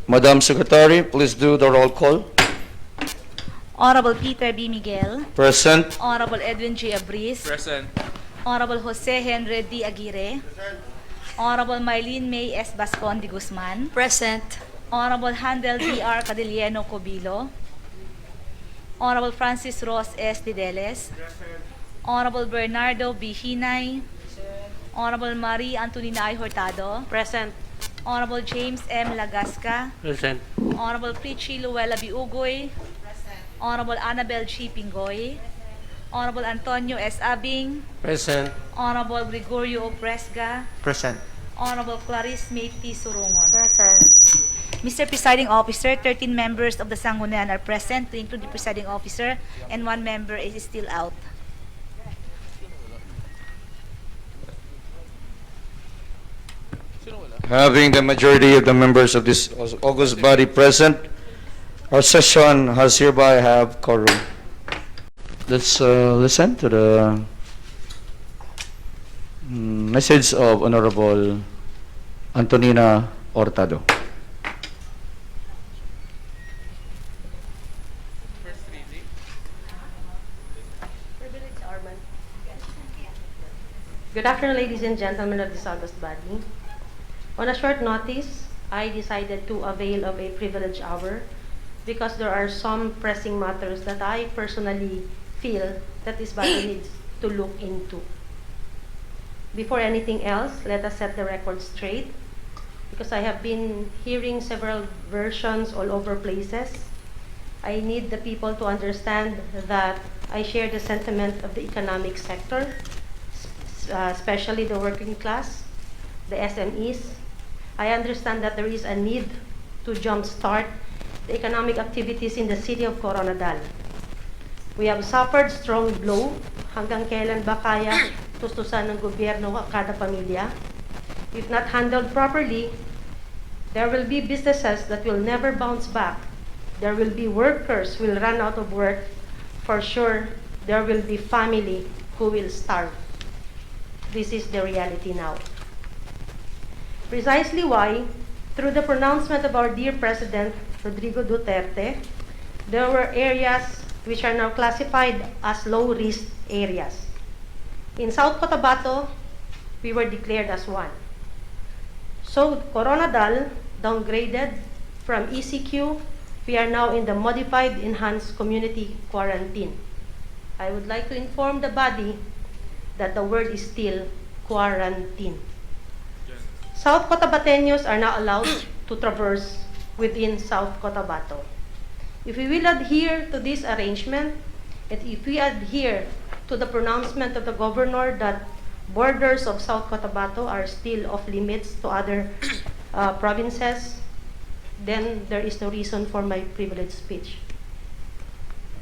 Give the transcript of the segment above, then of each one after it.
Madam Secretary, please do the roll call. Honorable Peter B. Miguel, Present. Honorable Edwin J. Abris, Present. Honorable Jose Henry D. Aguirre, Honorable Mylene May S. Bascon de Guzman, Present. Honorable Handel D. R. Cadilleno Cobilo, Honorable Francis Ross S. Dideles, Honorable Bernardo B. Hinay, Honorable Marie Antonina I. Hurtado, Present. Honorable James M. Lagasca, Present. Honorable Prichi Luella B. Ugoy, Honorable Annabel G. Pingoy, Honorable Antonio S. Abing, Present. Honorable Gregorio O. Presga, Present. Honorable Clarice May T. Surungon. Present. Mr. Presiding Officer, 13 members of the Sanggunian are present, to include the Presiding Officer, and 1 member is still out. Having the majority of the members of this august body present, our session has hereby have quorum. Let's listen to the message of Honorable Antonina Hurtado. Good afternoon, ladies and gentlemen of this august body. On a short notice, I decided to avail of a privilege hour because there are some pressing matters that I personally feel that this body needs to look into. Before anything else, let us set the record straight, because I have been hearing several versions all over places. I need the people to understand that I share the sentiment of the economic sector, especially the working class, the SMEs. I understand that there is a need to jumpstart the economic activities in the city of Koronadal. We have suffered strong blow. Hanggang kailan ba kaya tustusan ng gobyerno kada pamilya? If not handled properly, there will be businesses that will never bounce back. There will be workers who will run out of work. For sure, there will be family who will starve. This is the reality now. Precisely why, through the pronouncement of our dear President, Rodrigo Duterte, there were areas which are now classified as low-risk areas. In South Cotabato, we were declared as one. So, Koronadal downgraded from ECQ, we are now in the modified enhanced community quarantine. I would like to inform the body that the word is still quarantine. South Cotabateños are now allowed to traverse within South Cotabato. If we will adhere to this arrangement, and if we adhere to the pronouncement of the governor that borders of South Cotabato are still off limits to other provinces, then there is no reason for my privileged speech.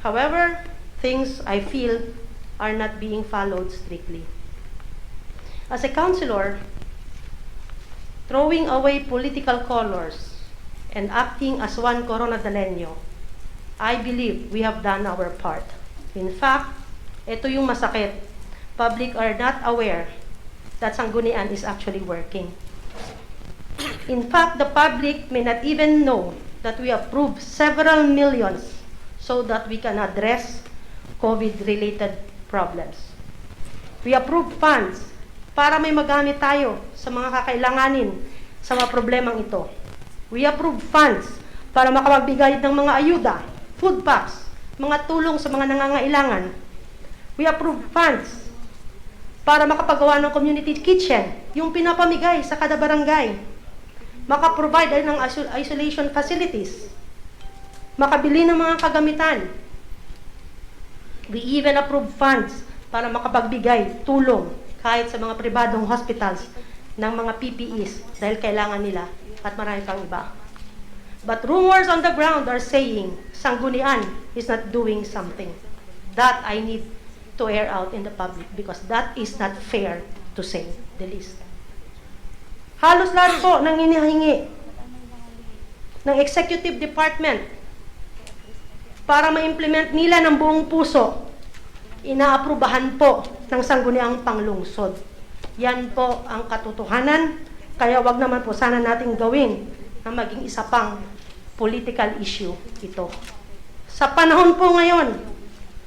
However, things I feel are not being followed strictly. As a councilor, throwing away political colors and acting as one Coronadaleño, I believe we have done our part. In fact, ito yung masakit. Public are not aware that Sanggunian is actually working. In fact, the public may not even know that we approved several millions so that we can address COVID-related problems. We approved funds para may magamit tayo sa mga kakailanganin sa mga problemang ito. We approved funds para makapagbigay ng mga ayuda, food packs, mga tulong sa mga nangangailangan. We approved funds para makapagawa ng community kitchen, yung pinapamigay sa kada barangay. Makaprovide ay ng isolation facilities. Makabili ng mga kagamitan. We even approved funds para makapagbigay tulong kahit sa mga pribadong hospitals ng mga PPEs dahil kailangan nila at marami pang iba. But rumors on the ground are saying Sanggunian is not doing something. That I need to air out in the public because that is not fair to say the least. Halos lahat po ng hinihingi ng executive department para ma-implement nila ng buong puso, inaaprubahan po ng Sangguniang Panglungsod. Yan po ang katotohanan, kaya wag naman po sana nating gawin na maging isa pang political issue ito. Sa panahon po ngayon,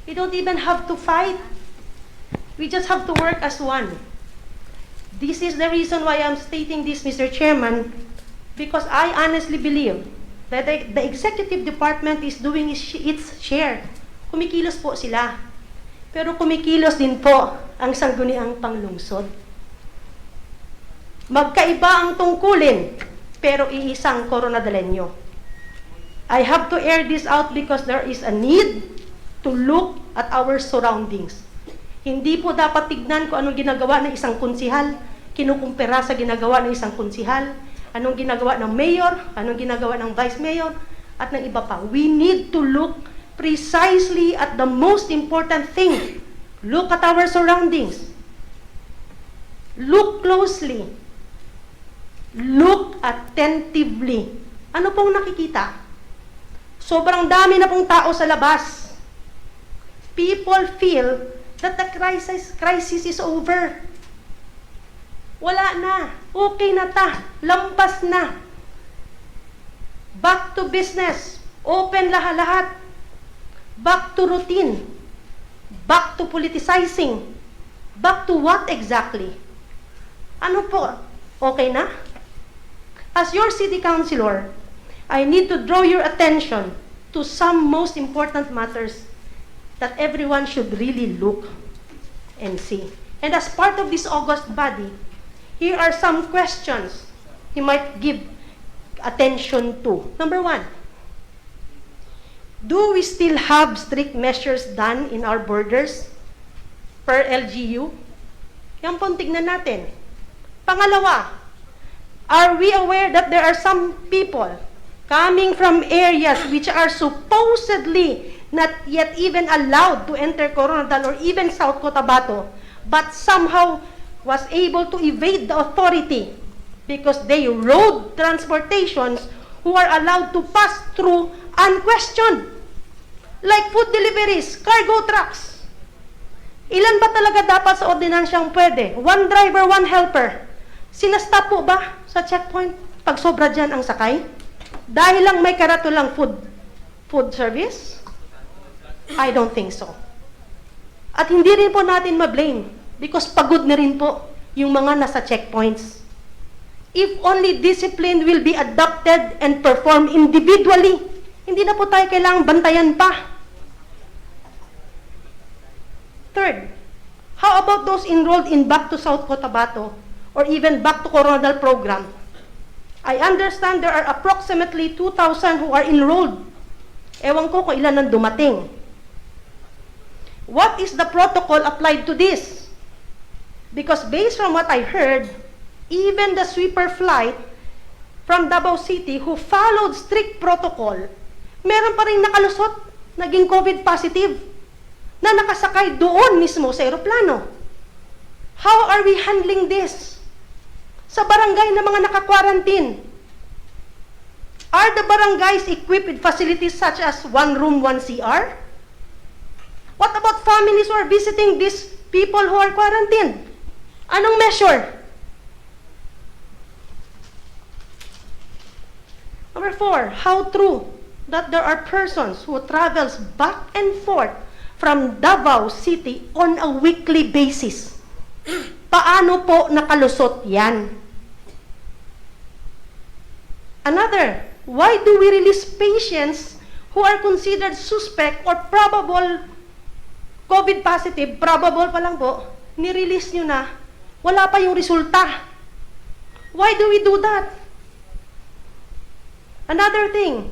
we don't even have to fight. We just have to work as one. This is the reason why I'm stating this, Mr. Chairman, because I honestly believe that the executive department is doing its share. Kumikilos po sila. Pero kumikilos din po ang sangguniang panglungsod. Magkaiba ang tungkulin, pero iisang Koronadalenyo. I have to air this out because there is a need to look at our surroundings. Hindi po dapat tignan kung anong ginagawa ng isang konsihal, kinukumpira sa ginagawa ng isang konsihal, anong ginagawa ng mayor, anong ginagawa ng vice mayor, at ng iba pa. We need to look precisely at the most important thing. Look at our surroundings. Look closely. Look attentively. Ano pong nakikita? Sobrang dami na pong tao sa labas. People feel that the crisis is over. Wala na. Okay na ta. Lampas na. Back to business. Open lahat-lahat. Back to routine. Back to politicizing. Back to what exactly? Ano po? Okay na? As your city councilor, I need to draw your attention to some most important matters that everyone should really look and see. And as part of this august body, here are some questions you might give attention to. Number 1, do we still have strict measures done in our borders per LGU? Yan pong tignan natin. Pangalawa, are we aware that there are some people coming from areas which are supposedly not yet even allowed to enter Koronadal or even South Cotabato, but somehow was able to evade the authority because they rode transportations who are allowed to pass through unquestioned, like food deliveries, cargo trucks. Ilan ba talaga dapat sa ordinansyang pwede? 1 driver, 1 helper. Sinastop po ba sa checkpoint pag sobra dyan ang sakay? Dahil lang may karatulang food service? I don't think so. At hindi rin po natin ma-blame because pagod na rin po yung mga nasa checkpoints. If only discipline will be adopted and performed individually, hindi na po tayo kailangang bantayan pa. Third, how about those enrolled in Back to South Cotabato or even Back to Koronadal program? I understand there are approximately 2,000 who are enrolled. Ewan ko kung ilan ang dumating. What is the protocol applied to this? Because based from what I heard, even the sweeper flight from Davao City who followed strict protocol, meron pa rin nakalusot, naging COVID positive, na nakasakay doon mismo sa eroplano. How are we handling this? Sa barangay na mga naka-quarantine, are the barangays equipped with facilities such as 1 room, 1 CR? What about families who are visiting these people who are quarantined? Anong measure? Number 4, how true that there are persons who travels back and forth from Davao City on a weekly basis? Paano po nakalusot yan? Another, why do we release patients who are considered suspect or probable COVID positive, probable pa lang po, nirelease nyo na, wala pa yung resulta. Why do we do that? Another thing,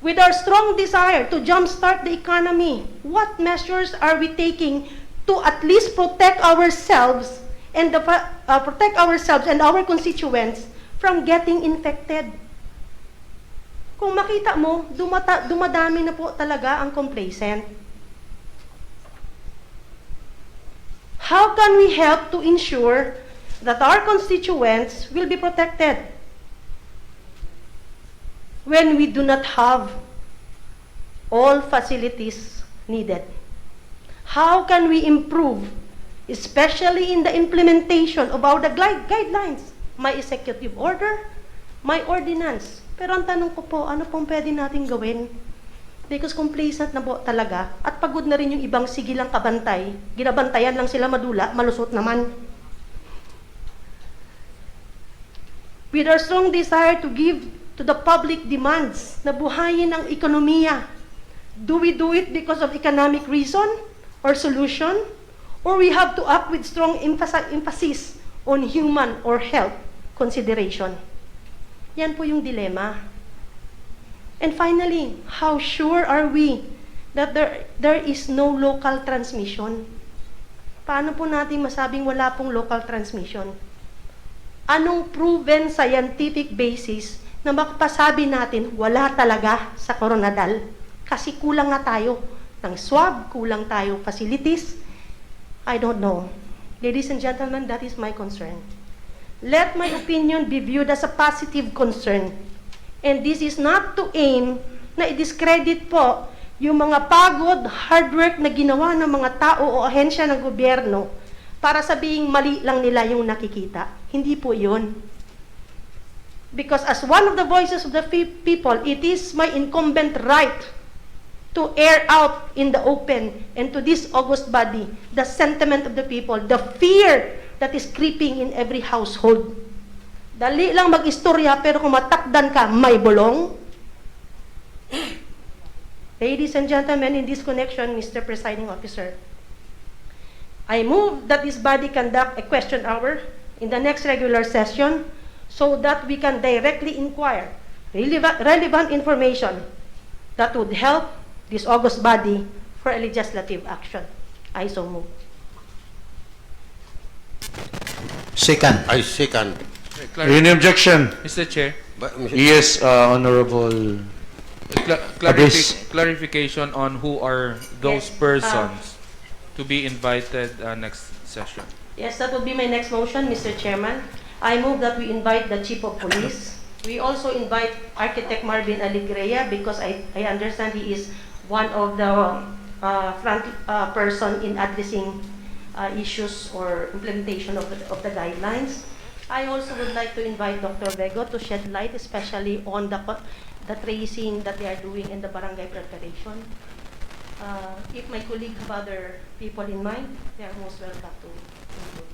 with our strong desire to jumpstart the economy, what measures are we taking to at least protect ourselves and our constituents from getting infected? Kung makita mo, dumadami na po talaga ang complacent. How can we help to ensure that our constituents will be protected when we do not have all facilities needed? How can we improve, especially in the implementation of our guidelines, my executive order, my ordinance, Pero ang tanong ko po, ano pong pwede natin gawin? Because complacent na po talaga at pagod na rin yung ibang sigilang kabantay. Ginabantayan lang sila madula, malusot naman. With our strong desire to give to the public demands na buhayin ang ekonomiya, do we do it because of economic reason or solution? Or we have to act with strong emphasis on human or health consideration? Yan po yung dilema. And finally, how sure are we that there is no local transmission? Paano po natin masabing wala pong local transmission? Anong proven scientific basis na makapasabi natin wala talaga sa Koronadal? Kasi kulang nga tayo ng swab, kulang tayo facilities. I don't know. Ladies and gentlemen, that is my concern. Let my opinion be viewed as a positive concern. And this is not to aim na i-discredit po yung mga pagod, hard work na ginawa ng mga tao o ahensya ng gobyerno para sabihing mali lang nila yung nakikita. Hindi po yun. Because as one of the voices of the people, it is my incumbent right to air out in the open and to this august body the sentiment of the people, the fear that is creeping in every household. Dali lang mag-istorya, pero kung matakdan ka, may bulong. Ladies and gentlemen, in this connection, Mr. Presiding Officer, I move that this body conduct a question hour in the next regular session so that we can directly inquire relevant information that would help this august body for a legislative action. I so move. Second. I second. Any objection? Mr. Chair, Yes, Honorable. Brgys. clarification on who are those Yes, persons to be invited next session. Yes, that would be my next motion, Mr. Chairman. I move that we invite the Chief of Police. We also invite Architect Marvin Aligrea because I understand he is one of the front person in addressing issues or implementation of the guidelines. I also would like to invite Dr. Vego to shed light especially on the tracing that they are doing in the barangay preparation. If my colleagues have other people in mind, they are most welcome to include.